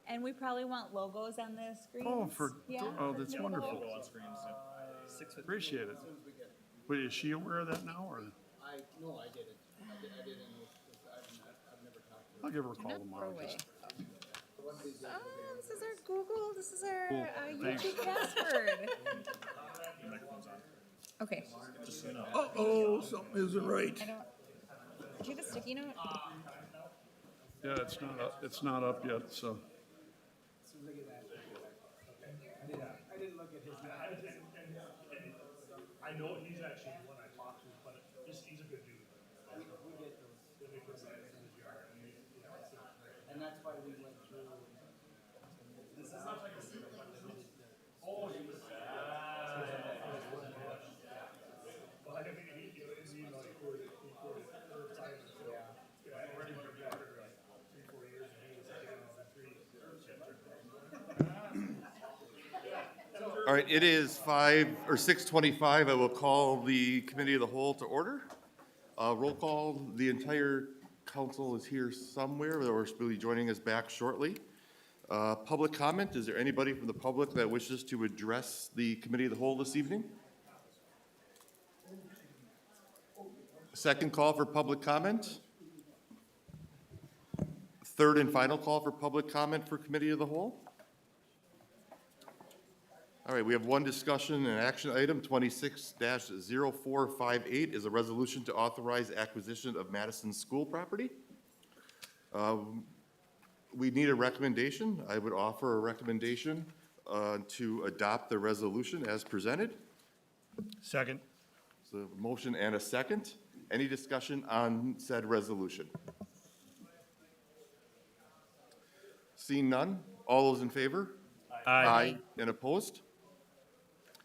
And we probably want logos on the screens. Oh, Yeah. that's wonderful. Appreciate it. But is she aware of that now, or No, I didn't. I didn't know, because I've never talked to her. I'll give her a Do call not tomorrow. throw away. Just Oh, this is our Google. This is our Cool. Thanks. YouTube password. Okay. Uh-oh, something isn't right. I don't. Do you have a sticky note? yeah, it's not up yet. So I know he's actually the one I talked to, but he's a good dude. And that's why we went through. Well, I mean, he quoted third time, so, yeah, I already worked out for like 3-4 years, and he was like, All right, it is 6:25. I will call the committee of the whole to order. Roll call, the entire council is here somewhere, or will be joining us back shortly. Public comment, is there anybody from the public that wishes to address the committee of the whole this evening? Second call for public comment. Third and final call for public comment for committee of the whole. All right, we have one discussion and action item, 26-0458 is a resolution to authorize acquisition of Madison School property. We need a recommendation. I would offer a recommendation to adopt the resolution as presented. Second. So a motion and a second. Any discussion on said resolution? Seeing none, all those in favor? Aye. And opposed?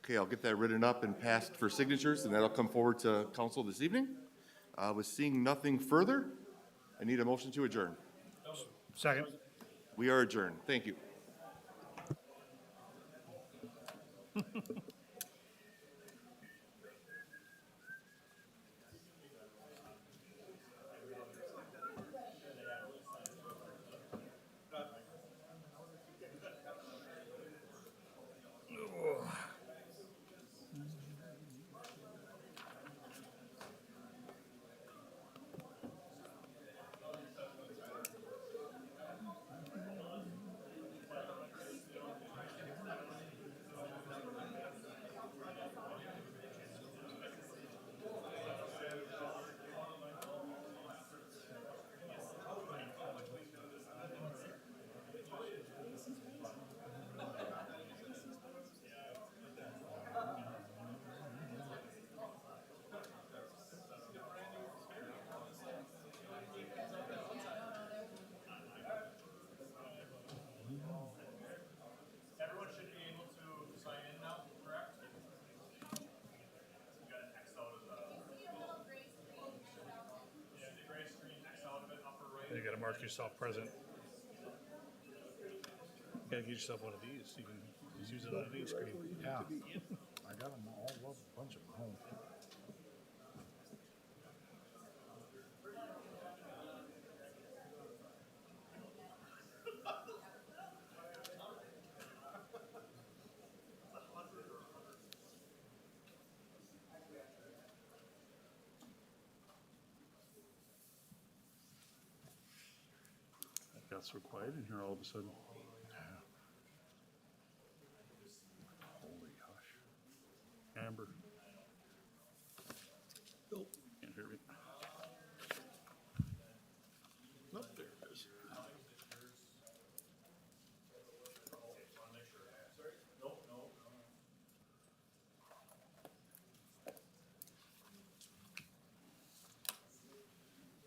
Okay, I'll get that written up and passed for signatures, and that'll come forward to council this evening. With seeing nothing further, I need a motion to adjourn. Second. We are adjourned. Thank you. Everyone should be able to sign in now, correct? You got an X out of the. Yeah, the gray screen, X out of it, upper right. You gotta mark yourself present. You gotta get yourself one of these, you can just use it on any screen. Yeah. I got them all, a bunch of them home. it got so quiet in here all of a sudden. Holy hush. Amber. Can't hear me. Nope, there it is.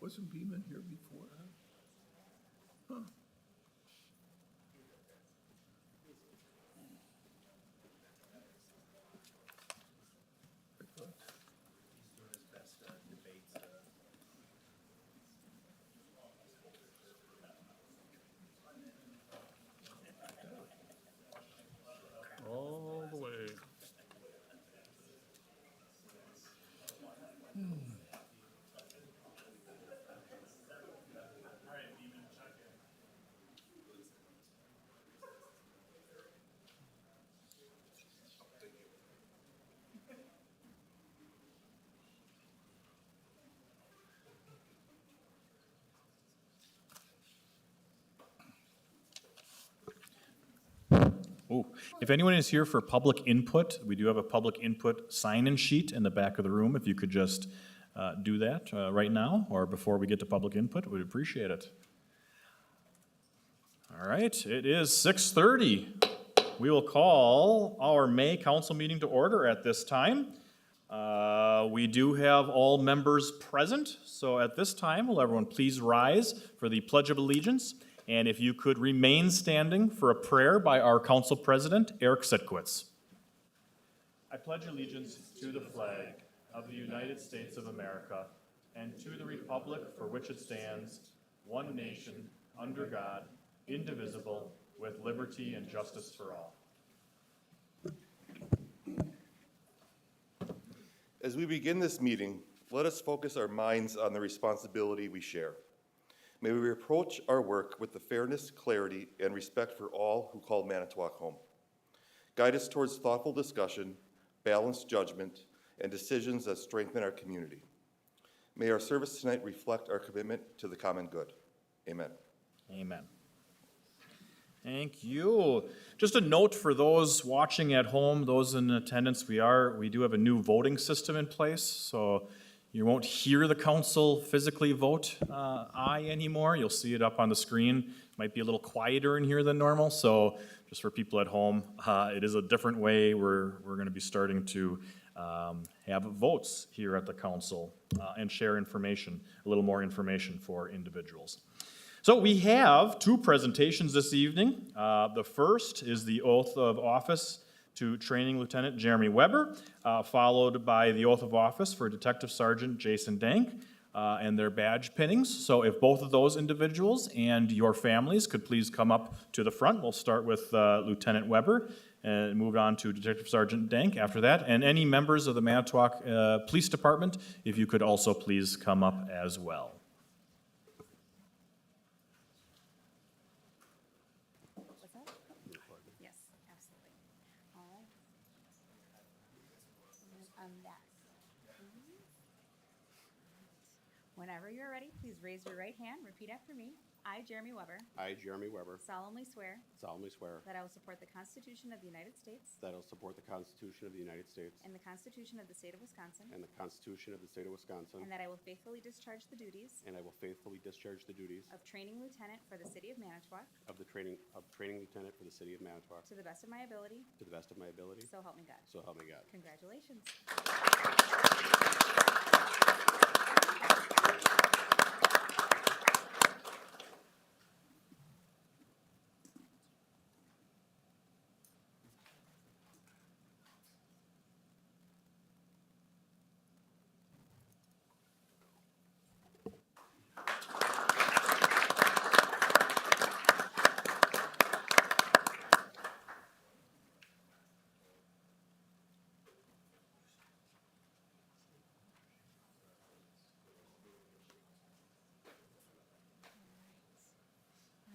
Wasn't Beeman here before? Huh? All the way. Oh, if anyone is here for public input, we do have a public input sign-in sheet in the back of the room. If you could just do that right now or before we get to public input, we'd appreciate it. All right, it is 6:30. We will call our May council meeting to order at this time. We do have all members present, so at this time, will everyone please rise for the Pledge of Allegiance? And if you could remain standing for a prayer by our council president, Eric Sitkowitz. I pledge allegiance to the flag of the United States of America and to the republic for which it stands, one nation, under God, indivisible, with liberty and justice for all. As we begin this meeting, let us focus our minds on the responsibility we share. May we approach our work with the fairness, clarity, and respect for all who call Manitowoc home. Guide us towards thoughtful discussion, balanced judgment, and decisions that strengthen our community. May our service tonight reflect our commitment to the common good. Amen. Amen. Thank you. Just a note for those watching at home, those in attendance, we do have a new voting system in place, so you won't hear the council physically vote aye anymore. You'll see it up on the screen. Might be a little quieter in here than normal, so just for people at home, it is a different way. We're going to be starting to have votes here at the council and share information, a little more information for individuals. So we have two presentations this evening. The first is the oath of office to Training Lieutenant Jeremy Weber, followed by the oath of office for Detective Sergeant Jason Dank and their badge pinnings. So if both of those individuals and your families could please come up to the front. We'll start with Lieutenant Weber and move on to Detective Sergeant Dank after that. And any members of the Manitowoc Police Department, if you could also please come up as well. Whenever you're ready, please raise your right hand, repeat after me. I, Jeremy Weber, I, Jeremy Weber, solemnly swear solemnly swear that I will support the Constitution of the United States that I will support the Constitution of the United States and the Constitution of the State of Wisconsin, and the Constitution of the State of Wisconsin, and that I will faithfully discharge the duties and I will faithfully discharge the duties of Training Lieutenant for the City of Manitowoc of training lieutenant for the City of Manitowoc to the best of my ability, to the best of my ability, so help me God. so help me God. Congratulations.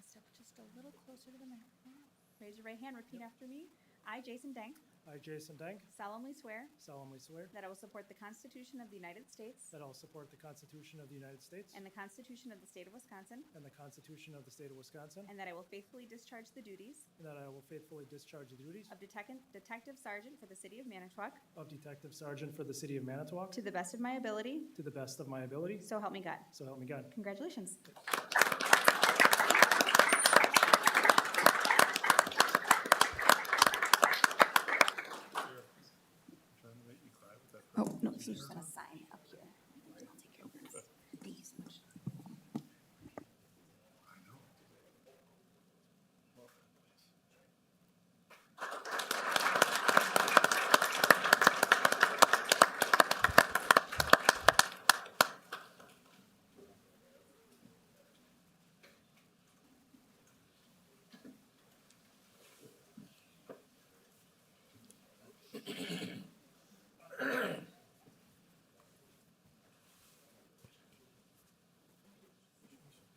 Step just a little closer to the microphone. Raise your right hand, repeat after me. I, Jason Dank, I, Jason Dank, solemnly swear solemnly swear that I will support the Constitution of the United States that I will support the Constitution of the United States and the Constitution of the State of Wisconsin, and the Constitution of the State of Wisconsin, and that I will faithfully discharge the duties and that I will faithfully discharge the duties of Detective Sergeant for the City of Manitowoc of Detective Sergeant for the City of Manitowoc to the best of my ability, to the best of my ability, so help me God. so help me God. Congratulations. Oh, no, he's just gonna sign up here. I'll take care of this. Thank you so much.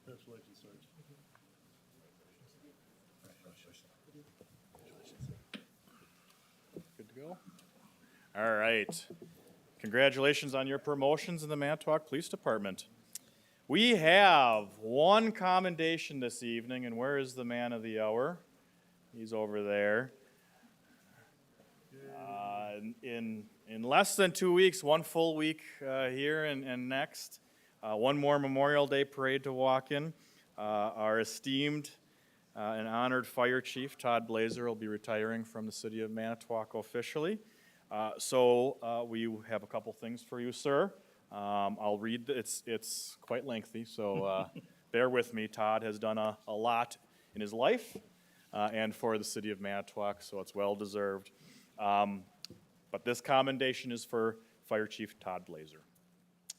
Congratulations, Sergeant. Good to go? All right. Congratulations on your promotions in the Manitowoc Police Department. We have one commendation this evening, and where is the man of the hour? He's over there. in less than 2 weeks, one full week here and next, one more Memorial Day parade to walk in. Our esteemed and honored Fire Chief Todd Blazer will be retiring from the city of Manitowoc officially. So we have a couple things for you, sir. I'll read, it's quite lengthy, so bear with me. Todd has done a lot in his life and for the city of Manitowoc, so it's well deserved. But this commendation is for Fire Chief Todd Blazer.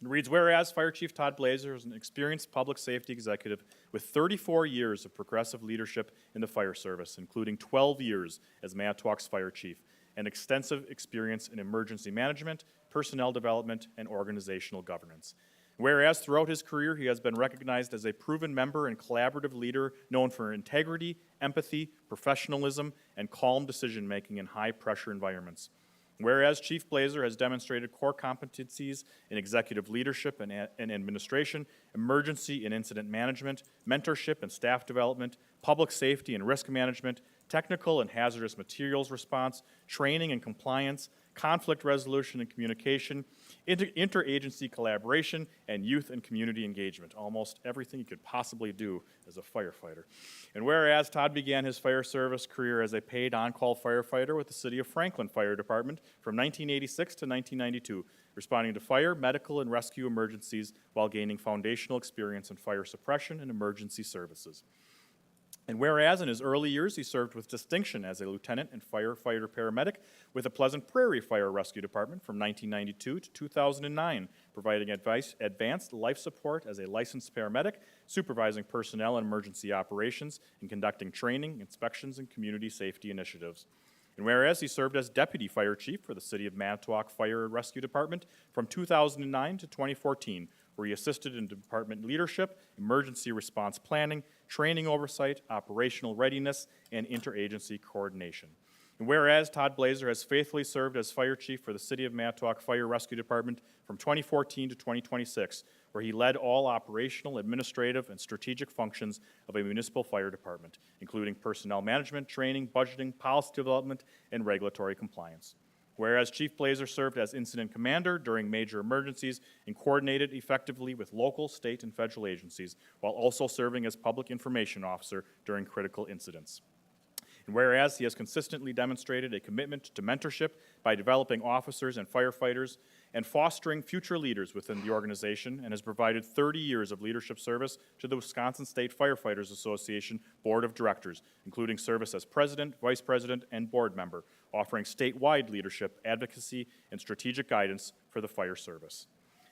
It reads, whereas Fire Chief Todd Blazer is an experienced public safety executive with 34 years of progressive leadership in the fire service, including 12 years as Manitowoc's fire chief, and extensive experience in emergency management, personnel development, and organizational governance. Whereas throughout his career, he has been recognized as a proven member and collaborative leader known for integrity, empathy, professionalism, and calm decision-making in high-pressure environments. Whereas Chief Blazer has demonstrated core competencies in executive leadership and administration, emergency and incident management, mentorship and staff development, public safety and risk management, technical and hazardous materials response, training and compliance, conflict resolution and communication, interagency collaboration, and youth and community engagement. Almost everything you could possibly do as a firefighter. And whereas Todd began his fire service career as a paid on-call firefighter with the City of Franklin Fire Department from 1986 to 1992, responding to fire, medical, and rescue emergencies while gaining foundational experience in fire suppression and emergency services. And whereas in his early years he served with distinction as a lieutenant and firefighter paramedic with the Pleasant Prairie Fire Rescue Department from 1992 to 2009, providing advanced life support as a licensed paramedic, supervising personnel and emergency operations, and conducting training, inspections, and community safety initiatives. And whereas he served as Deputy Fire Chief for the City of Manitowoc Fire and Rescue Department from 2009 to 2014, where he assisted in department leadership, emergency response planning, training oversight, operational readiness, and interagency coordination. And whereas Todd Blazer has faithfully served as Fire Chief for the City of Manitowoc Fire Rescue Department from 2014 to 2026, where he led all operational, administrative, and strategic functions of a municipal fire department, including personnel management, training, budgeting, policy development, and regulatory compliance. Whereas Chief Blazer served as incident commander during major emergencies and coordinated effectively with local, state, and federal agencies, while also serving as public information officer during critical incidents. And whereas he has consistently demonstrated a commitment to mentorship by developing officers and firefighters and fostering future leaders within the organization, and has provided 30 years of leadership service to the Wisconsin State Firefighters Association Board of Directors, including service as president, vice president, and board member, offering statewide leadership, advocacy, and strategic guidance for the fire service.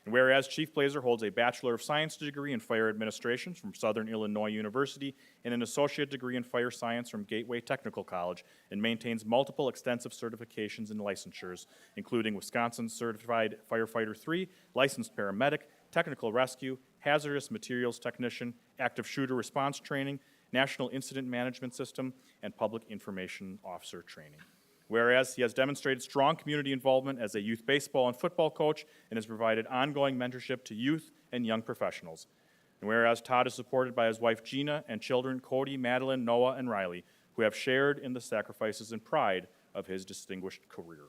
And whereas Chief Blazer holds a Bachelor of Science degree in Fire Administration from Southern Illinois University and an Associate degree in Fire Science from Gateway Technical College, and maintains multiple extensive certifications and licensures, including Wisconsin Certified Firefighter 3, Licensed Paramedic, Technical Rescue, Hazardous Materials Technician, Active Shooter Response Training, National Incident Management System, and Public Information Officer Training. Whereas he has demonstrated strong community involvement as a youth baseball and football coach and has provided ongoing mentorship to youth and young professionals. And whereas Todd is supported by his wife Gina and children Cody, Madeline, Noah, and Riley, who have shared in the sacrifices and pride of his distinguished career.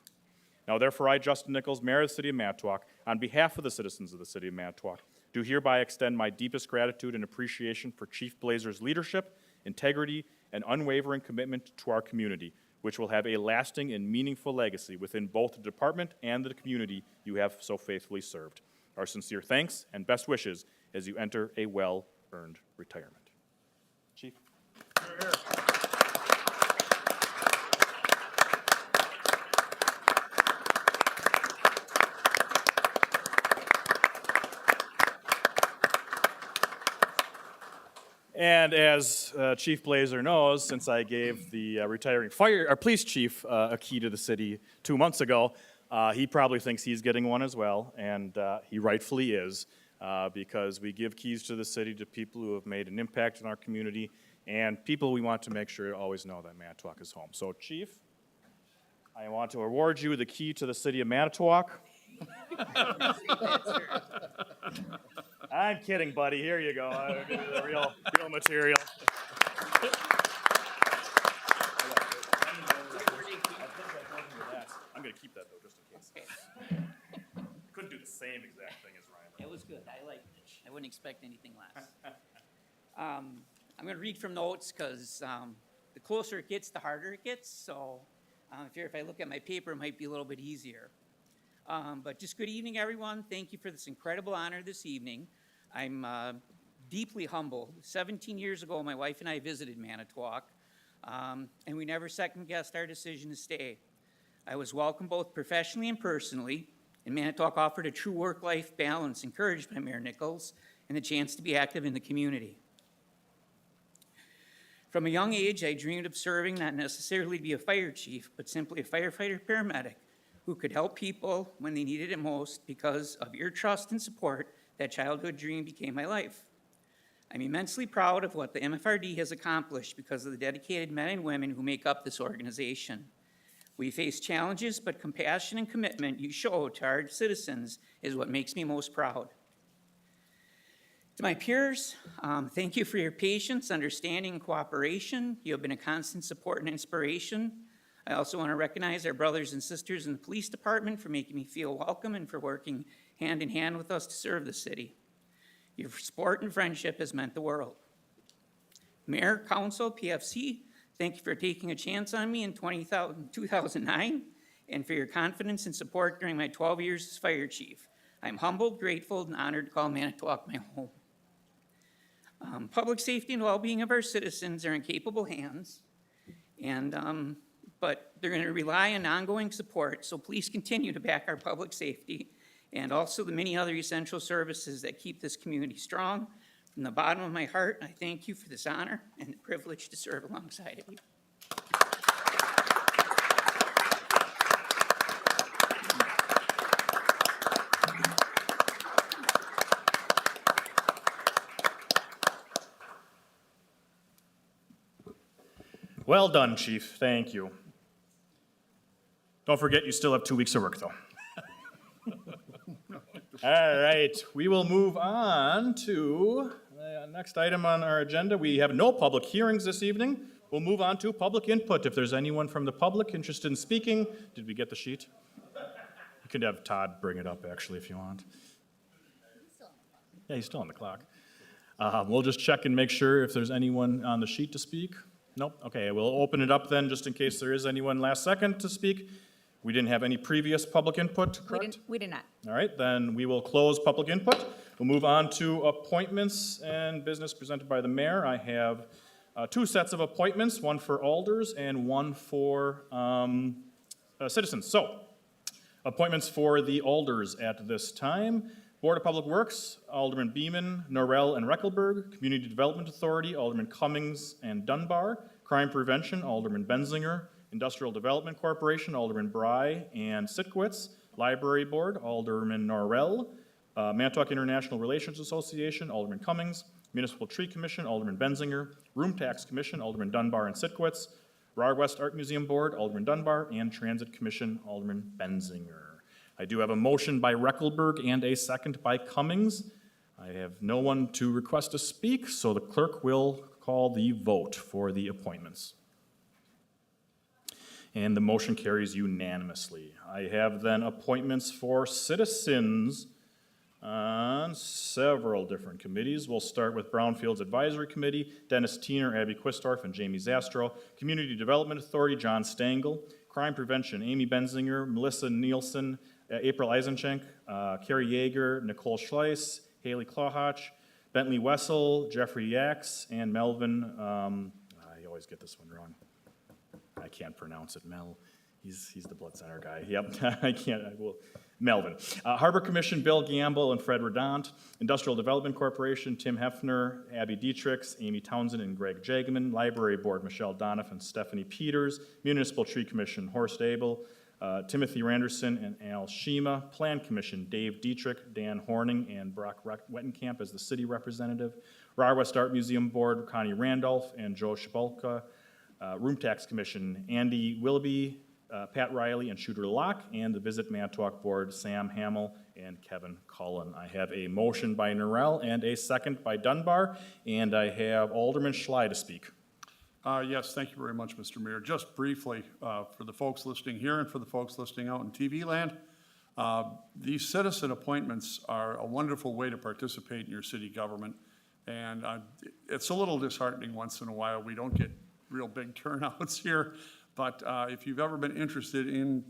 Now therefore I, Justin Nichols, Mayor of the City of Manitowoc, on behalf of the citizens of the City of Manitowoc, do hereby extend my deepest gratitude and appreciation for Chief Blazer's leadership, integrity, and unwavering commitment to our community, which will have a lasting and meaningful legacy within both the department and the community you have so faithfully served. Our sincere thanks and best wishes as you enter a well-earned retirement. Chief. And as Chief Blazer knows, since I gave the retiring police chief a key to the city 2 months ago, he probably thinks he's getting one as well, and he rightfully is, because we give keys to the city to people who have made an impact in our community, and people we want to make sure always know that Manitowoc is home. So, Chief, I want to award you the key to the city of Manitowoc. I'm kidding, buddy. Here you go. I'll give you the real material. I'm going to keep that, though. same exact thing as Ryan. It was good. I liked it. I wouldn't expect anything less. I'm going to read from notes because the closer it gets, the harder it gets. So if I look at my paper, it might be a little bit easier. But just good evening, everyone. Thank you for this incredible honor this evening. I'm deeply humbled. 17 years ago, my wife and I visited Manitowoc, and we never second-guessed our decision to stay. I was welcomed both professionally and personally, and Manitowoc offered a true work-life balance encouraged by Mayor Nichols and the chance to be active in the community. From a young age, I dreamed of serving not necessarily to be a fire chief, but simply a firefighter paramedic who could help people when they needed it most. Because of your trust and support, that childhood dream became my life. I'm immensely proud of what the MFRD has accomplished because of the dedicated men and women who make up this organization. We face challenges, but compassion and commitment you show to our citizens is what makes me most proud. To my peers, thank you for your patience, understanding, and cooperation. You have been a constant support and inspiration. I also want to recognize our brothers and sisters in the police department for making me feel welcome and for working hand in hand with us to serve the city. Your support and friendship has meant the world. Mayor, Council, PFC, thank you for taking a chance on me in 2009 and for your confidence and support during my 12 years as fire chief. I'm humbled, grateful, and honored to call Manitowoc my home. Public safety and well-being of our citizens are in capable hands, and but they're going to rely on ongoing support, so please continue to back our public safety and also the many other essential services that keep this community strong. From the bottom of my heart, I thank you for this honor and the privilege to serve alongside of you. Well done, Chief. Thank you. Don't forget, you still have 2 weeks of work, though. All right, we will move on to the next item on our agenda. We have no public hearings this evening. We'll move on to public input. If there's anyone from the public interested in speaking, did we get the sheet? You could have Todd bring it up, actually, if you want. Yeah, he's still on the clock. We'll just check and make sure if there's anyone on the sheet to speak. Nope, okay, we'll open it up then, just in case there is anyone last second to speak. We didn't have any previous public input, correct? We did not. All right, then we will close public input. We'll move on to appointments and business presented by the mayor. I have 2 sets of appointments, one for alders and one for citizens. So, appointments for the alders at this time. Board of Public Works, Alderman Beeman, Norrell, and Reckelberg. Community Development Authority, Alderman Cummings and Dunbar. Crime Prevention, Alderman Benzinger. Industrial Development Corporation, Alderman Bry and Sitkowitz. Library Board, Alderman Norrell. Manitowoc International Relations Association, Alderman Cummings. Municipal Tree Commission, Alderman Benzinger. Room Tax Commission, Alderman Dunbar and Sitkowitz. Rahr West Art Museum Board, Alderman Dunbar. And Transit Commission, Alderman Benzinger. I do have a motion by Reckelberg and a second by Cummings. I have no one to request to speak, so the clerk will call the vote for the appointments. And the motion carries unanimously. I have then appointments for citizens on several different committees. We'll start with Brownfields Advisory Committee, Dennis Tiener, Abby Quistorf, and Jamie Zastro. Community Development Authority, John Stengel. Crime Prevention, Amy Benzinger, Melissa Nielsen, April Eisenchenk, Carrie Yeager, Nicole Schleiss, Haley Clawhotch, Bentley Wessel, Jeffrey Yax, and Melvin, I always get this one wrong. I can't pronounce it, Mel. He's the Blood Center guy. Yep, I will. Melvin. Harbor Commission, Bill Gamble and Fred Redant. Industrial Development Corporation, Tim Hefner, Abby Dietrichs, Amy Townsend, and Greg Jagman. Library Board, Michelle Donoff and Stephanie Peters. Municipal Tree Commission, Horst Abel, Timothy Randerson and Al Shima. Plan Commission, Dave Dietrich, Dan Horning, and Brock Wettenkamp as the city representative. Rahr West Art Museum Board, Connie Randolph and Joe Shabalka. Room Tax Commission, Andy Willoughby, Pat Riley, and Shooter Locke, and the Visit Manitowoc Board, Sam Hamill and Kevin Cullen. I have a motion by Norrell and a second by Dunbar, and I have Alderman Schley to speak. Yes, thank you very much, Mr. Mayor. Just briefly, for the folks listening here and for the folks listening out in TV land, These citizen appointments are a wonderful way to participate in your city government. And it's a little disheartening once in a while. We don't get real big turnouts here. But if you've ever been interested in,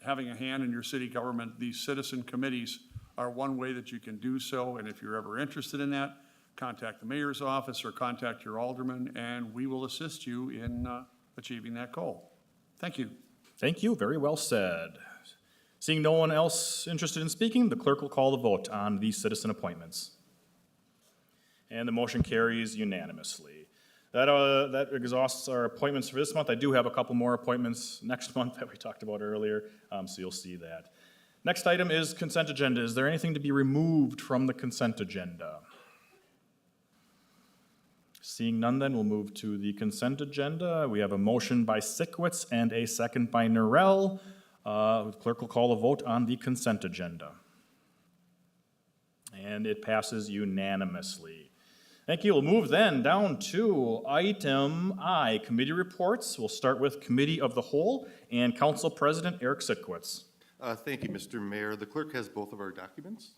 having a hand in your city government, these citizen committees are one way that you can do so. And if you're ever interested in that, contact the mayor's office or contact your alderman, and we will assist you in achieving that goal. Thank you. Thank you, very well said. Seeing no one else interested in speaking, the clerk will call the vote on these citizen appointments. And the motion carries unanimously. That exhausts our appointments for this month. I do have a couple more appointments next month that we talked about earlier, so you'll see that. Next item is consent agenda. Is there anything to be removed from the consent agenda? Seeing none, then we'll move to the consent agenda. We have a motion by Sikowitz and a second by Norrell. The clerk will call a vote on the consent agenda. And it passes unanimously. Thank you. We'll move then down to item I, committee reports. We'll start with Committee of the Whole and Council President Eric Sikowitz. Thank you, Mr. Mayor. The clerk has both of our documents.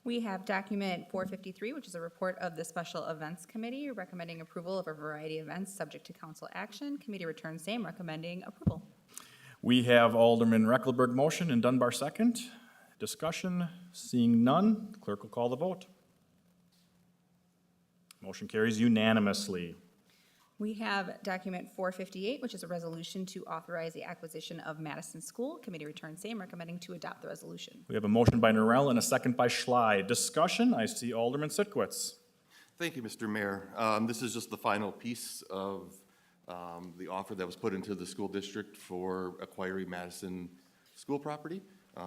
We have document 453, which is a report of the Special Events Committee recommending approval of a variety of events subject to council action. Committee returns same, recommending approval. We have Alderman Reckelberg motion and Dunbar second. Discussion, seeing none, the clerk will call the vote. Motion carries unanimously. We have document 458, which is a resolution to authorize the acquisition of Madison School. Committee returns same, recommending to adopt the resolution. We have a motion by Norrell and a second by Schley. Discussion, I see Alderman Sikowitz. Thank you, Mr. Mayor. This is just the final piece of the offer that was put into the school district for acquiring Madison school property.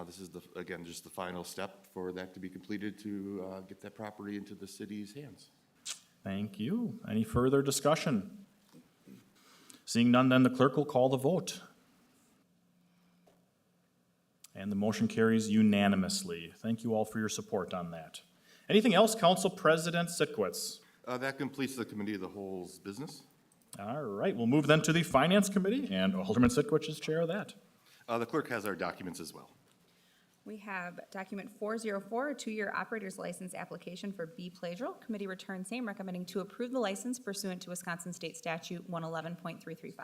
This is, again, just the final step for that to be completed to get that property into the city's hands. Thank you. Any further discussion? Seeing none, then the clerk will call the vote. And the motion carries unanimously. Thank you all for your support on that. Anything else, Council President Sikowitz? That completes the Committee of the Whole's business. All right, we'll move then to the Finance Committee, and Alderman Sikowitz is chair of that. The clerk has our documents as well. We have document 404, a two-year operator's license application for B. Plagial. Committee returns same, recommending to approve the license pursuant to Wisconsin State Statute 111.335.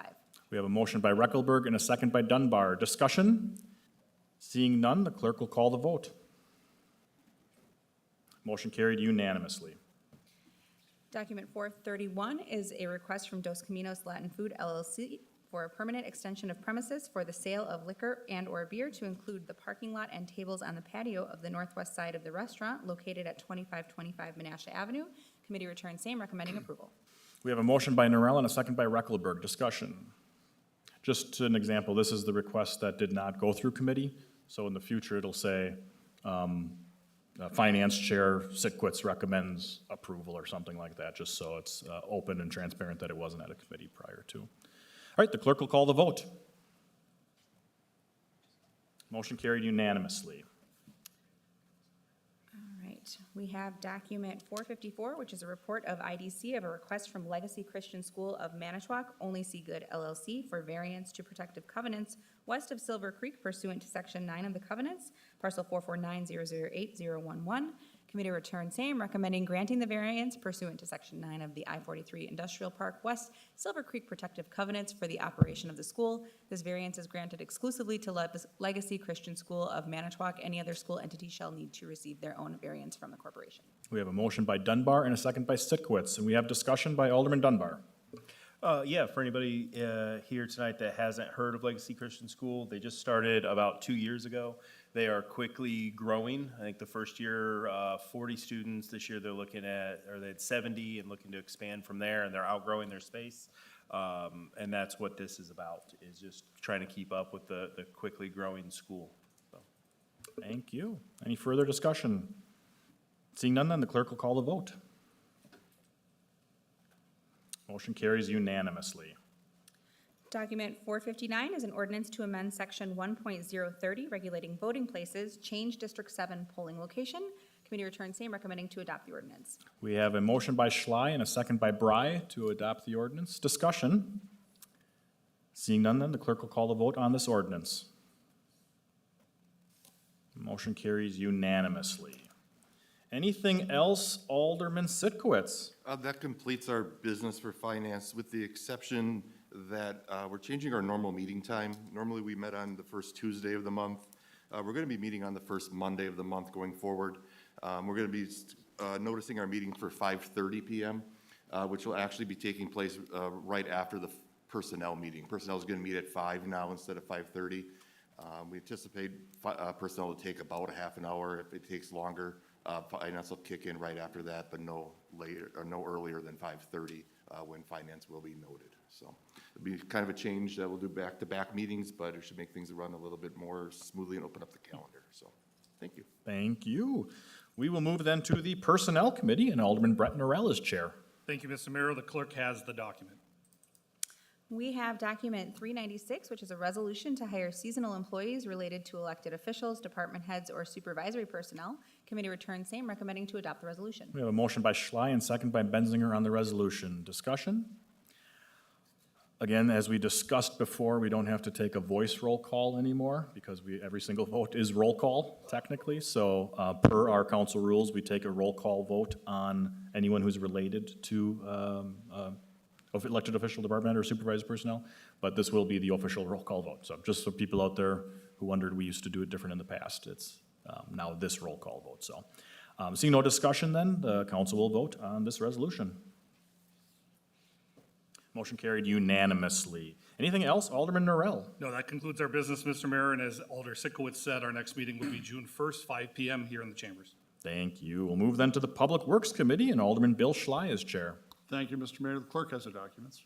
We have a motion by Reckelberg and a second by Dunbar. Discussion? Seeing none, the clerk will call the vote. Motion carried unanimously. Document 431 is a request from Dos Caminos Latin Food LLC for a permanent extension of premises for the sale of liquor and/or beer to include the parking lot and tables on the patio of the northwest side of the restaurant located at 2525 Menasha Avenue. Committee returns same, recommending approval. We have a motion by Norrell and a second by Reckelberg. Discussion. Just an example, this is the request that did not go through committee, so in the future it'll say, Finance Chair Sikowitz recommends approval or something like that, just so it's open and transparent that it wasn't at a committee prior to. All right, the clerk will call the vote. Motion carried unanimously. All right, we have document 454, which is a report of IDC of a request from Legacy Christian School of Manitowoc, Only See Good LLC, for variance to protective covenants west of Silver Creek pursuant to Section 9 of the covenants, parcel 449008011. Committee returns same, recommending granting the variance pursuant to Section 9 of the I-43 Industrial Park West Silver Creek Protective Covenants for the operation of the school. This variance is granted exclusively to Legacy Christian School of Manitowoc. Any other school entity shall need to receive their own variance from the corporation. We have a motion by Dunbar and a second by Sikowitz, and we have discussion by Alderman Dunbar. Yeah, for anybody here tonight that hasn't heard of Legacy Christian School, they just started about 2 years ago. They are quickly growing. I think the first year, 40 students. This year they're looking at, or they had 70 and looking to expand from there, and they're outgrowing their space. And that's what this is about, is just trying to keep up with the quickly growing school. So. Thank you. Any further discussion? Seeing none, then the clerk will call the vote. Motion carries unanimously. Document 459 is an ordinance to amend Section 1.030 regulating voting places, change District 7 polling location. Committee returns same, recommending to adopt the ordinance. We have a motion by Schley and a second by Bry to adopt the ordinance. Discussion. Seeing none, then the clerk will call the vote on this ordinance. Motion carries unanimously. Anything else, Alderman Sitkowitz? That completes our business for finance, with the exception that we're changing our normal meeting time. Normally, we met on the first Tuesday of the month. We're going to be meeting on the first Monday of the month going forward. We're going to be noticing our meeting for 5:30 PM, which will actually be taking place right after the personnel meeting. Personnel is going to meet at 5 now instead of 5:30. We anticipate personnel to take about a half an hour. If it takes longer, finance will kick in right after that, but no later or no earlier than 5:30 when finance will be noted. So it'll be kind of a change that we'll do back-to-back meetings, but it should make things run a little bit more smoothly and open up the calendar. So, thank you. Thank you. We will move then to the Personnel Committee, and Alderman Brett Norrell is chair. Thank you, Mr. Mayor. The clerk has the document. We have document 396, which is a resolution to hire seasonal employees related to elected officials, department heads, or supervisory personnel. Committee returns same, recommending to adopt the resolution. We have a motion by Schley and second by Benzinger on the resolution. Discussion? Again, as we discussed before, we don't have to take a voice roll call anymore because every single vote is roll call technically. So per our council rules, we take a roll call vote on anyone who's related to elected official, department, or supervised personnel. But this will be the official roll call vote. So just for people out there who wondered, we used to do it different in the past. It's now this roll call vote. So seeing no discussion then, the council will vote on this resolution. Motion carried unanimously. Anything else, Alderman Norrell? No, that concludes our business, Mr. Mayor, and as Alder Sikowitz said, our next meeting will be June 1st, 5 PM here in the chambers. Thank you. We'll move then to the Public Works Committee, and Alderman Bill Schley is chair. Thank you, Mr. Mayor. The clerk has the documents.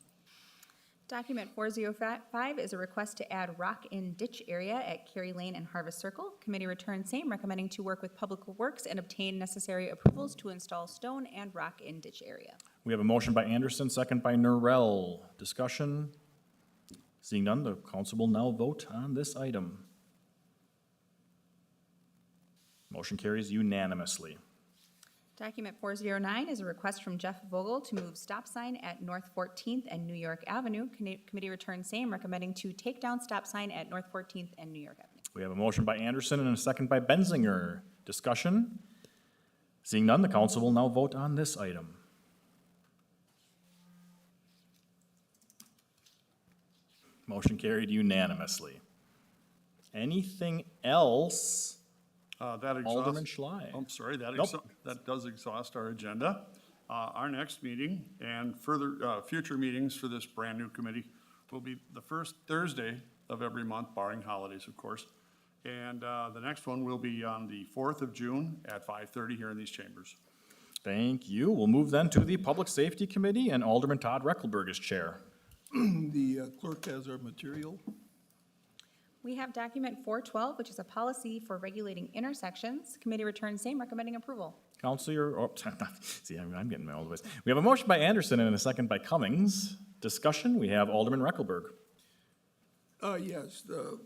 Document 405 is a request to add rock in ditch area at Cary Lane and Harvest Circle. Committee returns same, recommending to work with Public Works and obtain necessary approvals to install stone and rock in ditch area. We have a motion by Anderson, second by Norrell. Discussion? Seeing none, the council will now vote on this item. Motion carries unanimously. Document 409 is a request from Jeff Vogel to move stop sign at North 14th and New York Avenue. Committee returns same, recommending to take down stop sign at North 14th and New York Avenue. We have a motion by Anderson and a second by Benzinger. Discussion? Seeing none, the council will now vote on this item. Motion carried unanimously. Anything else? That exhausts. Alderman Schley. I'm sorry, Nope. that does exhaust our agenda. Our next meeting and further, future meetings for this brand-new committee will be the first Thursday of every month, barring holidays, of course. And the next one will be on the 4th of June at 5:30 here in these chambers. Thank you. We'll move then to the Public Safety Committee, and Alderman Todd Reckelberg is chair. The clerk has our material. We have document 412, which is a policy for regulating intersections. Committee returns same, recommending approval. Counselor, see, I'm getting my old ways. We have a motion by Anderson and a second by Cummings. Discussion, we have Alderman Reckelberg. Yes, the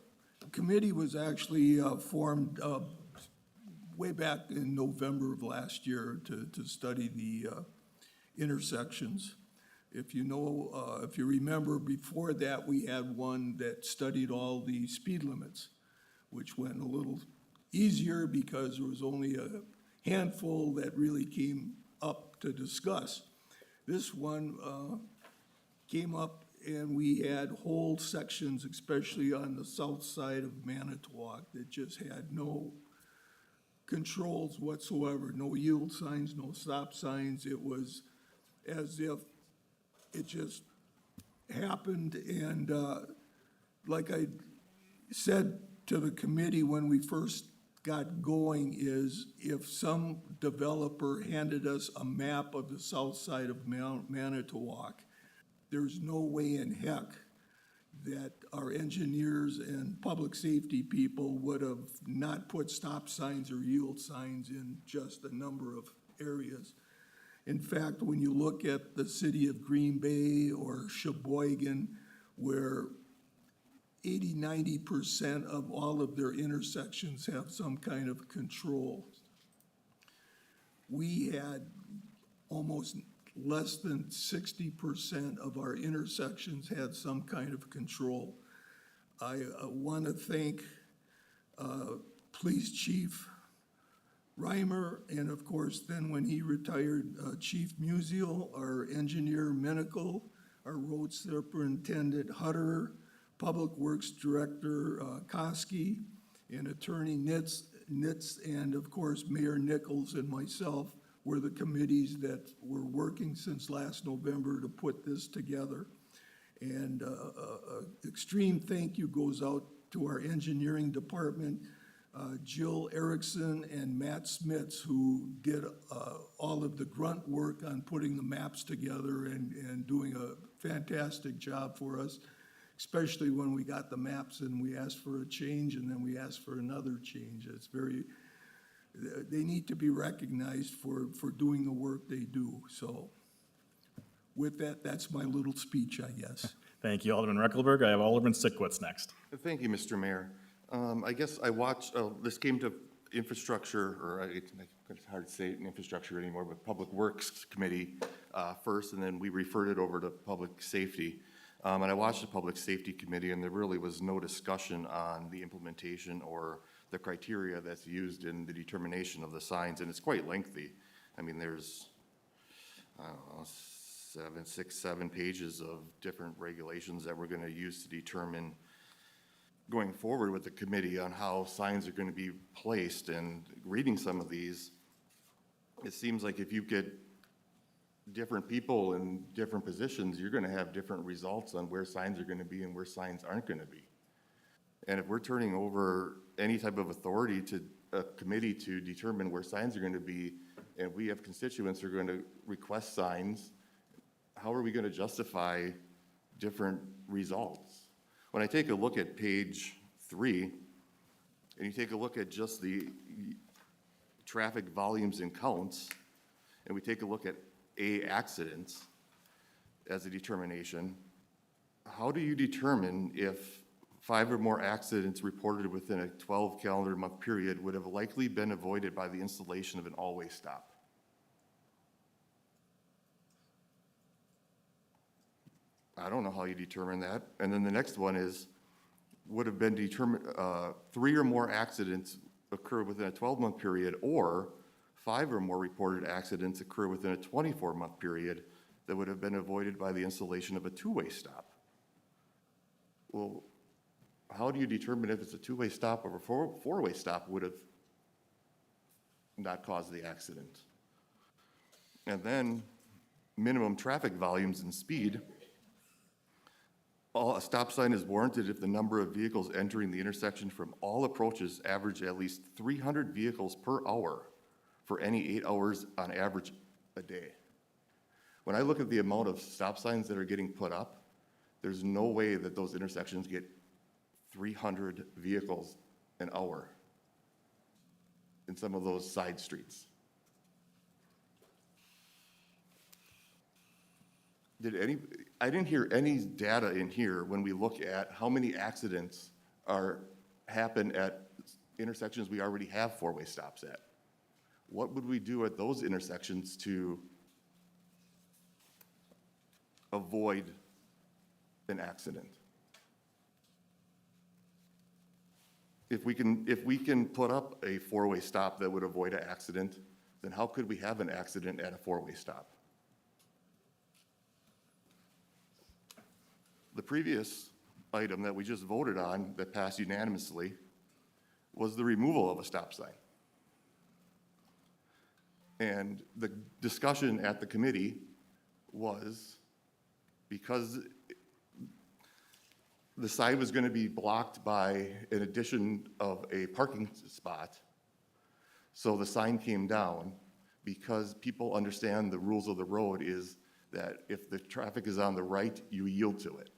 committee was actually formed way back in November of last year to study the intersections. If you know, if you remember, before that, we had one that studied all the speed limits, which went a little easier because there was only a handful that really came up to discuss. This one came up and we had whole sections, especially on the south side of Manitowoc, that just had no controls whatsoever, no yield signs, no stop signs. It was as if it just happened, and like I said to the committee when we first got going, is if some developer handed us a map of the south side of Manitowoc, there's no way in heck that our engineers and public safety people would have not put stop signs or yield signs in just a number of areas. In fact, when you look at the city of Green Bay or Sheboygan, where 80–90% of all of their intersections have some kind of control, we had almost less than 60% of our intersections had some kind of control. I want to thank Police Chief Reimer, and of course, then when he retired, Chief Musial, our engineer Menical, our road superintendent Hutter, Public Works Director Koski, and Attorney Nitz, and of course, Mayor Nichols and myself were the committees that were working since last November to put this together. And extreme thank you goes out to our engineering department, Jill Erickson and Matt Smits, who did all of the grunt work on putting the maps together and doing a fantastic job for us, especially when we got the maps and we asked for a change and then we asked for another change. It's very, they need to be recognized for doing the work they do. So with that, that's my little speech, I guess. Thank you, Alderman Reckelberg. I have Alderman Sikwitz next. Thank you, Mr. Mayor. I guess I watched, this came to infrastructure, or it's hard to say infrastructure anymore, but Public Works Committee first, and then we referred it over to Public Safety. And I watched the Public Safety Committee, and there really was no discussion on the implementation or the criteria that's used in the determination of the signs, and it's quite lengthy. I mean, there's, I don't know, 7 pages of different regulations that we're gonna use to determine going forward with the committee on how signs are gonna be placed. And reading some of these, it seems like if you get different people in different positions, you're gonna have different results on where signs are gonna be and where signs aren't gonna be. And if we're turning over any type of authority to a committee to determine where signs are gonna be, and we have constituents who are gonna request signs, how are we gonna justify different results? When I take a look at page 3, and you take a look at just the traffic volumes and counts, and we take a look at accidents as a determination, how do you determine if 5 or more accidents reported within a 12 calendar month period would have likely been avoided by the installation of an all-way stop? I don't know how you determine that. And then the next one is, would have been determined, 3 or more accidents occur within a 12-month period, or 5 or more reported accidents occur within a 24-month period that would have been avoided by the installation of a two-way stop. Well, how do you determine if it's a two-way stop or a four-way stop would have not caused the accident? And then minimum traffic volumes and speed. A stop sign is warranted if the number of vehicles entering the intersection from all approaches average at least 300 vehicles per hour for any 8 hours on average a day. When I look at the amount of stop signs that are getting put up, there's no way that those intersections get 300 vehicles an hour in some of those side streets. I didn't hear any data in here when we look at how many accidents happen at intersections we already have four-way stops at. What would we do at those intersections to avoid an accident? If we can put up a four-way stop that would avoid an accident, then how could we have an accident at a four-way stop? The previous item that we just voted on that passed unanimously was the removal of a stop sign. And the discussion at the committee was because the sign was going to be blocked by an addition of a parking spot, so the sign came down because people understand the rules of the road is that if the traffic is on the right, you yield to it.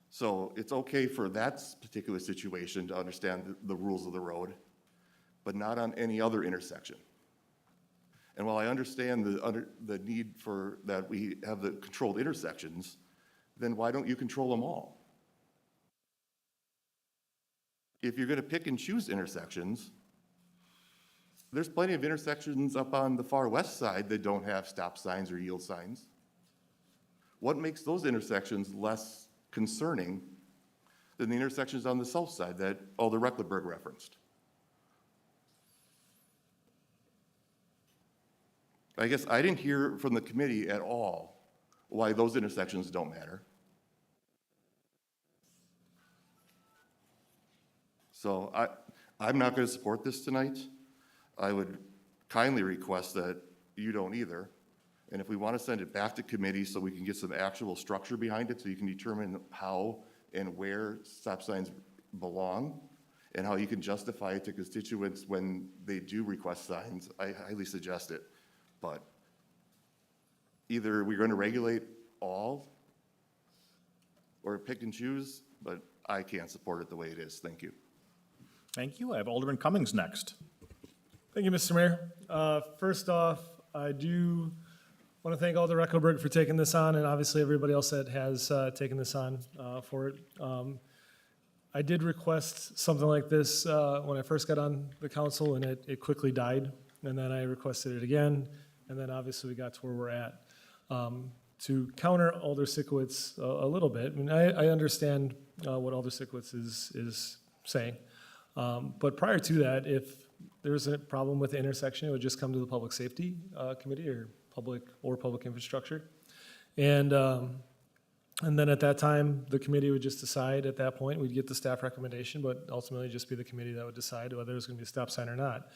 So it's okay for that particular situation to understand the rules of the road, but not on any other intersection. And while I understand the need for that we have the controlled intersections, then why don't you control them all? If you're going to pick and choose intersections, there's plenty of intersections up on the far west side that don't have stop signs or yield signs. What makes those intersections less concerning than the intersections on the south side that Alder Recklerberg referenced. I guess I didn't hear from the committee at all why those intersections don't matter. So I'm not going to support this tonight. I would kindly request that you don't either. And if we want to send it back to committee so we can get some actual structure behind it, so you can determine how and where stop signs belong, and how you can justify it to constituents when they do request signs, I highly suggest it. But either we're going to regulate all or pick and choose, but I can't support it the way it is. Thank you. Thank you. I have Alderman Cummings next. Thank you, Mr. Mayor. First off, I do want to thank Alder Recklerberg for taking this on, and obviously everybody else that has taken this on for it. I did request something like this when I first got on the council, and it quickly died. And then I requested it again, and then obviously we got to where we're at. To counter Alder Sikowitz a little bit, I mean, I understand what Alder Sikowitz is saying. But prior to that, if there's a problem with the intersection, it would just come to the Public Safety Committee or Public Infrastructure. And then at that time, the committee would just decide at that point, we'd get the staff recommendation, but ultimately just be the committee that would decide whether there's gonna be a stop sign or not.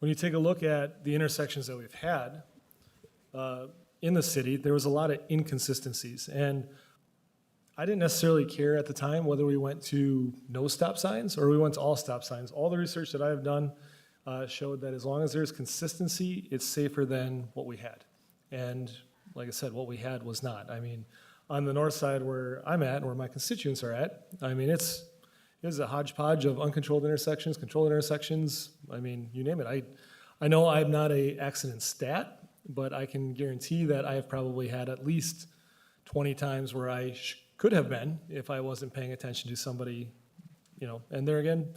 When you take a look at the intersections that we've had in the city, there was a lot of inconsistencies. And I didn't necessarily care at the time whether we went to no stop signs or we went to all stop signs. All the research that I have done showed that as long as there's consistency, it's safer than what we had. And like I said, what we had was not. I mean, on the north side where I'm at and where my constituents are at, I mean, it's a hodgepodge of uncontrolled intersections, controlled intersections. I mean, you name it. I know I'm not a accident stat, but I can guarantee that I have probably had at least 20 times where I could have been if I wasn't paying attention to somebody, you know, and there again,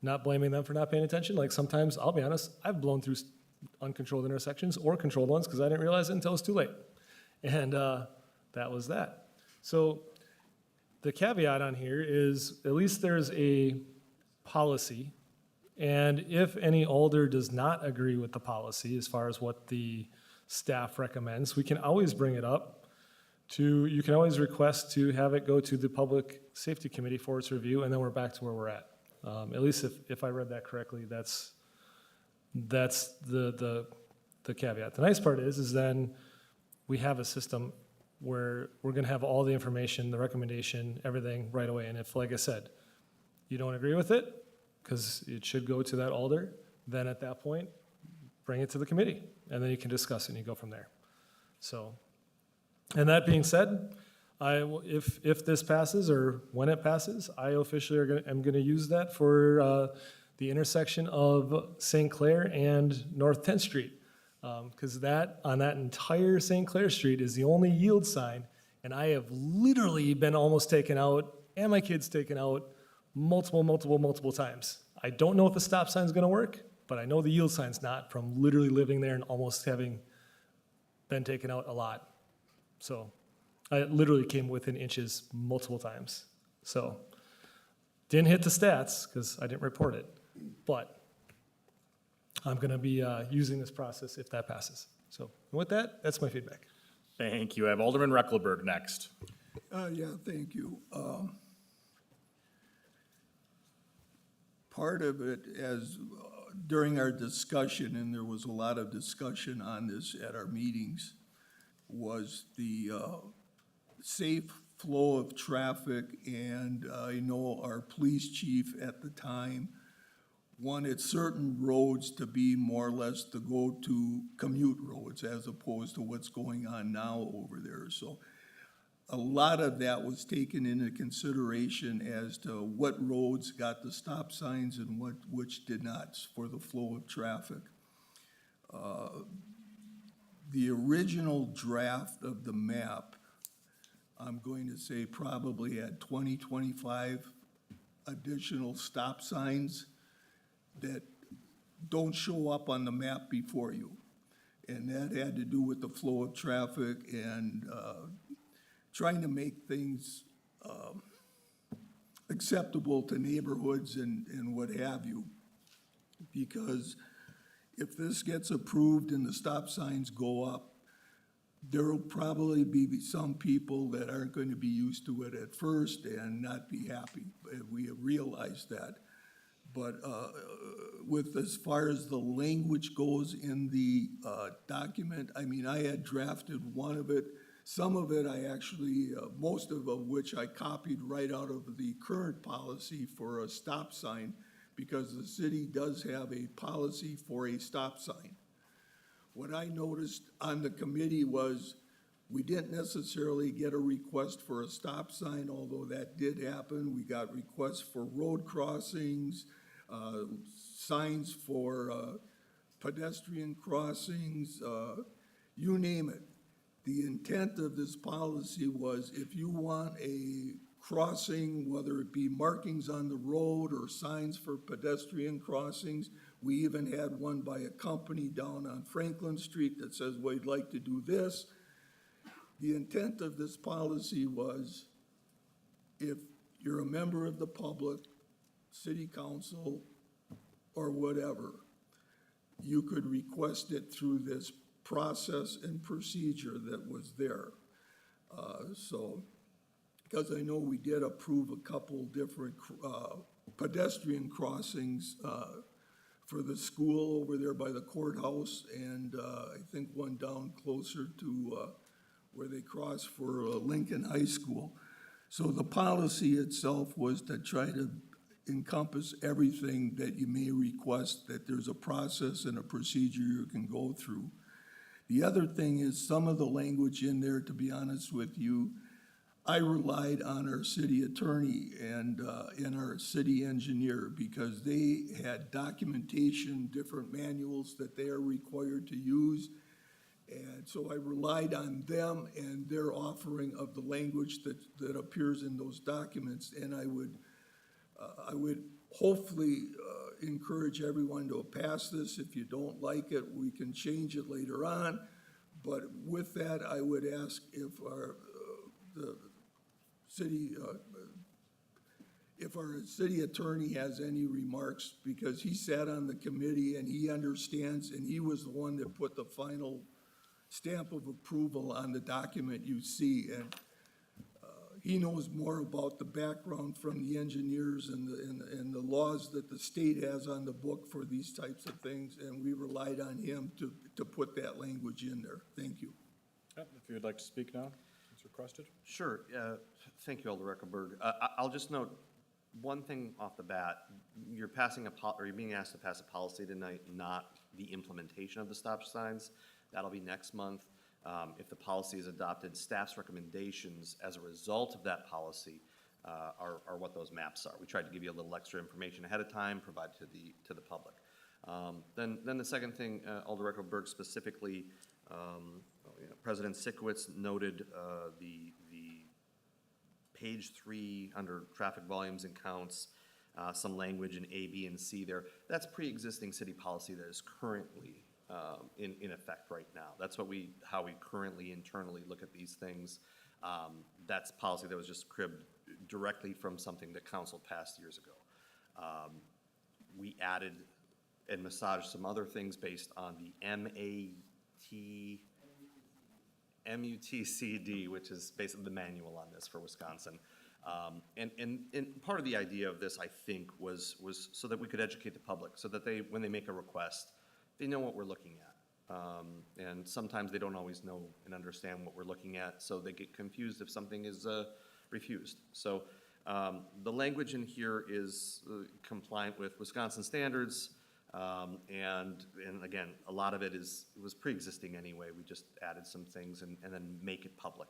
not blaming them for not paying attention. Like sometimes, I'll be honest, I've blown through uncontrolled intersections or controlled ones because I didn't realize it until it's too late. And that was that. So the caveat on here is at least there's a policy. And if any alder does not agree with the policy as far as what the staff recommends, we can always bring it up. You can always request to have it go to the Public Safety Committee for its review, and then we're back to where we're at. At least if I read that correctly, that's the caveat. The nice part is then we have a system where we're gonna have all the information, the recommendation, everything right away. And if, like I said, you don't agree with it, because it should go to that alder, then at that point, bring it to the committee, and then you can discuss it and you go from there. So. And that being said, if this passes or when it passes, I officially am going to use that for the intersection of St. Clair and North 10th Street. Because on that entire St. Clair Street is the only yield sign, and I have literally been almost taken out, and my kids taken out multiple times. I don't know if the stop sign's going to work, but I know the yield sign's not from literally living there and almost having been taken out a lot. So I literally came within inches multiple times. So didn't hit the stats because I didn't report it, but I'm going to be using this process if that passes. So with that, that's my feedback. Thank you. I have Alderman Recklerberg next. Yeah, thank you. Part of it, as during our discussion, and there was a lot of discussion on this at our meetings, was the safe flow of traffic. And I know our police chief at the time wanted certain roads to be more or less the go-to commute roads as opposed to what's going on now over there. So a lot of that was taken into consideration as to what roads got the stop signs and which did not for the flow of traffic. The original draft of the map, I'm going to say probably had 25 additional stop signs that don't show up on the map before you. And that had to do with the flow of traffic and trying to make things acceptable to neighborhoods and what have you. Because if this gets approved and the stop signs go up, there'll probably be some people that aren't going to be used to it at first and not be happy. We realize that. But with as far as the language goes in the document, I mean, I had drafted one of it. Some of it I actually, most of which I copied right out of the current policy for a stop sign, because the city does have a policy for a stop sign. What I noticed on the committee was we didn't necessarily get a request for a stop sign, although that did happen. We got requests for road crossings, signs for pedestrian crossings, you name it. The intent of this policy was if you want a crossing, whether it be markings on the road or signs for pedestrian crossings, we even had one by a company down on Franklin Street that says, we'd like to do this. The intent of this policy was if you're a member of the public, city council, or whatever, you could request it through this process and procedure that was there. Because I know we did approve a couple different pedestrian crossings for the school over there by the courthouse, and I think one down closer to where they cross for Lincoln High School. So the policy itself was to try to encompass everything that you may request, that there's a process and a procedure you can go through. The other thing is some of the language in there, to be honest with you, I relied on our city attorney and our city engineer because they had documentation, different manuals that they are required to use. And so I relied on them and their offering of the language that appears in those documents. And I would hopefully encourage everyone to pass this. If you don't like it, we can change it later on. But with that, I would ask if our city attorney has any remarks, because he sat on the committee and he understands, and he was the one that put the final stamp of approval on the document you see. And he knows more about the background from the engineers and the laws that the state has on the book for these types of things, and we relied on him to put that language in there. Thank you. If you would like to speak now, as requested. Sure. Thank you, Alder Reckelberg. I'll just note one thing off the bat. You're being asked to pass a policy tonight, not the implementation of the stop signs. That'll be next month. If the policy is adopted, staff's recommendations as a result of that policy are what those maps are. We tried to give you a little extra information ahead of time, provide to the public. Then the second thing, Alder Reckelberg specifically, President Sikowitz noted the page 3 under traffic volumes and counts, some language in A, B, and C there. That's pre-existing city policy that is currently in effect right now. That's how we currently internally look at these things. That's policy that was just cribbed directly from something that council passed years ago. We added and massaged some other things based on the MUTCD, which is basically the manual on this for Wisconsin. And part of the idea of this, I think, was so that we could educate the public, so that when they make a request, they know what we're looking at. And sometimes they don't always know and understand what we're looking at, so they get confused if something is refused. So the language in here is compliant with Wisconsin standards, and again, a lot of it was pre-existing anyway. We just added some things and then make it public,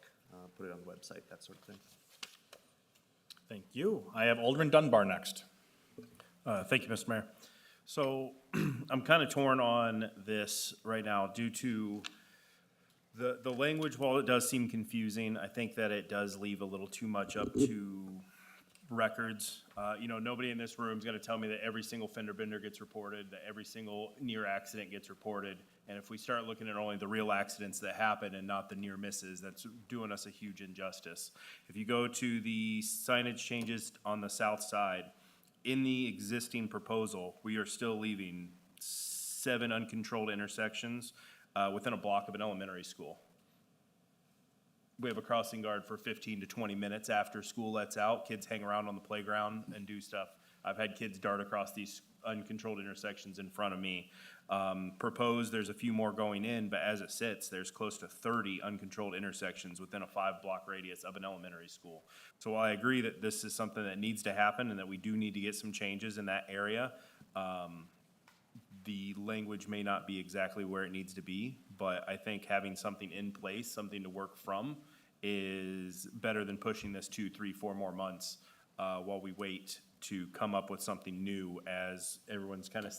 put it on the website, that sort of thing. Thank you. I have Alderman Dunbar next. Thank you, Mr. Mayor. So I'm kind of torn on this right now due to the language. While it does seem confusing, I think that it does leave a little too much up to records. You know, nobody in this room is gonna tell me that every single fender bender gets reported, that every single near accident gets reported. And if we start looking at only the real accidents that happen and not the near misses, that's doing us a huge injustice. If you go to the signage changes on the south side, in the existing proposal, we are still leaving 7 uncontrolled intersections within a block of an elementary school. We have a crossing guard for 15 to 20 minutes after school lets out. Kids hang around on the playground and do stuff. I've had kids dart across these uncontrolled intersections in front of me. Proposed, there's a few more going in, but as it sits, there's close to 30 uncontrolled intersections within a 5-block radius of an elementary school. So while I agree that this is something that needs to happen and that we do need to get some changes in that area, the language may not be exactly where it needs to be, but I think having something in place, something to work from, is better than pushing this 2, 3, 4 more months while we wait to come up with something new. As everyone's kind of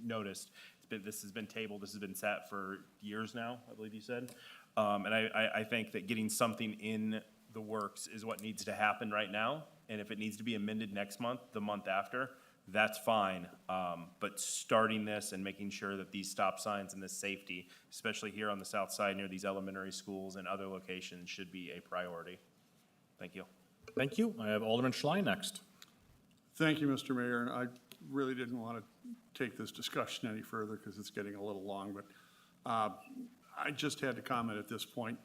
noticed, this has been tabled, this has been sat for years now, I believe you said. And I think that getting something in the works is what needs to happen right now. And if it needs to be amended next month, the month after, that's fine. But starting this and making sure that these stop signs and this safety, especially here on the south side near these elementary schools and other locations, should be a priority. Thank you. Thank you. I have Alderman Schley next. Thank you, Mr. Mayor, and I really didn't want to take this discussion any further because it's getting a little long, but I just had to comment at this point.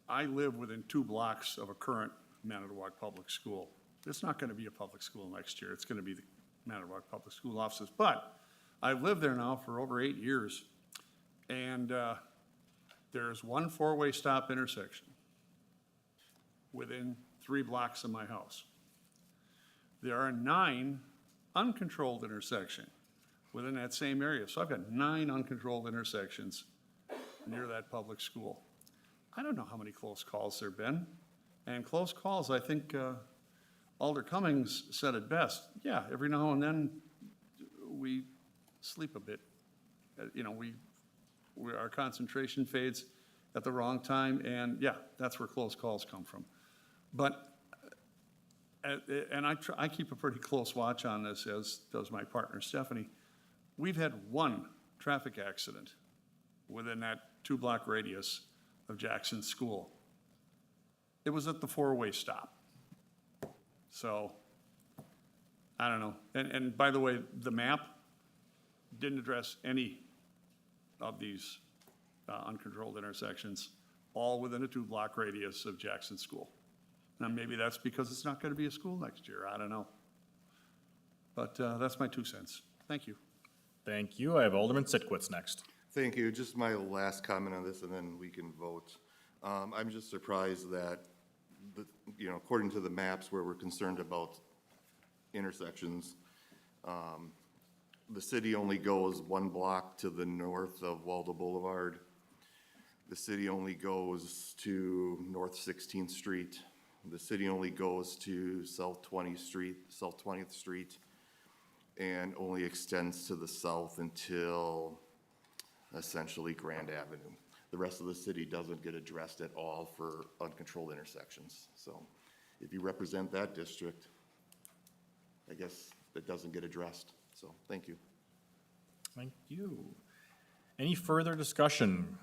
I live within 2 blocks of a current Manitowoc Public School. It's not going to be a public school next year. It's going to be the Manitowoc Public School offices, but I've lived there now for over 8 years, and there's 1 4-way stop intersection within 3 blocks of my house. There are 9 uncontrolled intersections within that same area. So I've got 9 uncontrolled intersections near that public school. I don't know how many close calls there've been. And close calls, I think Alder Cummings said it best. Yeah, every now and then we sleep a bit. You know, our concentration fades at the wrong time, and yeah, that's where close calls come from. But and I keep a pretty close watch on this, as does my partner Stephanie. We've had 1 traffic accident within that 2-block radius of Jackson School. It was at the 4-way stop. So, I don't know. And by the way, the map didn't address any of these uncontrolled intersections, all within a 2-block radius of Jackson School. Now, maybe that's because it's not going to be a school next year. I don't know. But that's my 2 cents. Thank you. Thank you. I have Alderman Sitkwitz next. Thank you. Just my last comment on this, and then we can vote. I'm just surprised that, you know, according to the maps where we're concerned about intersections, the city only goes 1 block to the north of Waldo Boulevard. The city only goes to North 16th Street. The city only goes to South 20th Street, and only extends to the south until essentially Grand Avenue. The rest of the city doesn't get addressed at all for uncontrolled intersections. So if you represent that district, I guess it doesn't get addressed. So thank you. Thank you. Any further discussion?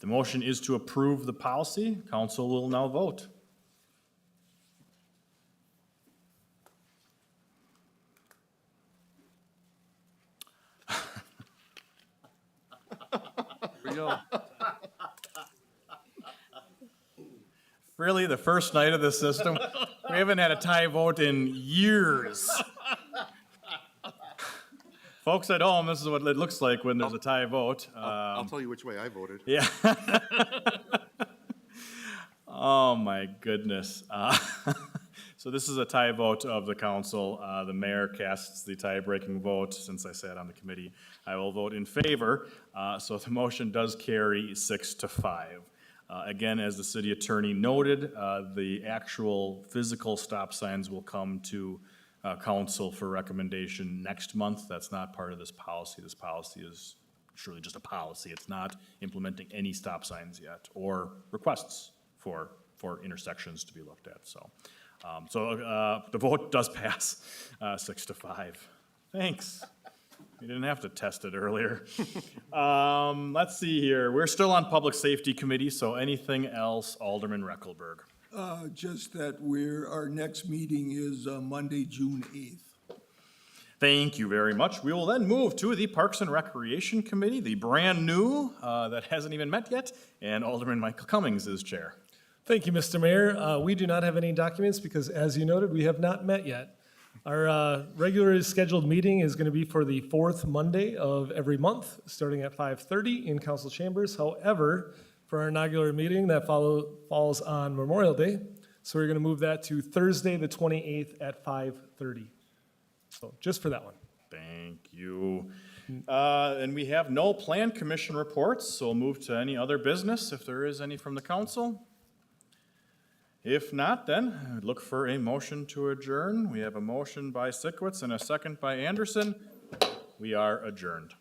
The motion is to approve the policy. Council will now vote. Here we go. Really, the first night of the system? We haven't had a tie vote in years. Folks at home, this is what it looks like when there's a tie vote. I'll tell you which way I voted. Yeah. Oh, my goodness. So this is a tie vote of the council. The mayor casts the tie-breaking vote. Since I sat on the committee, I will vote in favor. So the motion does carry 6-5. Again, as the city attorney noted, the actual physical stop signs will come to council for recommendation next month. That's not part of this policy. This policy is surely just a policy. It's not implementing any stop signs yet or requests for for intersections to be looked at, so. The vote does pass, 6-5. Thanks. You didn't have to test it earlier. Let's see here, we're still on Public Safety Committee, so anything else, Alderman Reckelberg? Just that our next meeting is Monday, June 8th. Thank you very much. We will then move to the Parks and Recreation Committee, the brand new, that hasn't even met yet, and Alderman Michael Cummings is chair. Thank you, Mr. Mayor. We do not have any documents because, as you noted, we have not met yet. Our regularly scheduled meeting is going to be for the fourth Monday of every month, starting at 5:30 in council chambers. However, for our inaugural meeting, that falls on Memorial Day, so we're going to move that to Thursday, the 28th at 5:30. So just for that one. Thank you. And we have no plan commission reports, so we'll move to any other business if there is any from the council. If not, then I'd look for a motion to adjourn. We have a motion by Sikowitz and a second by Anderson. We are adjourned.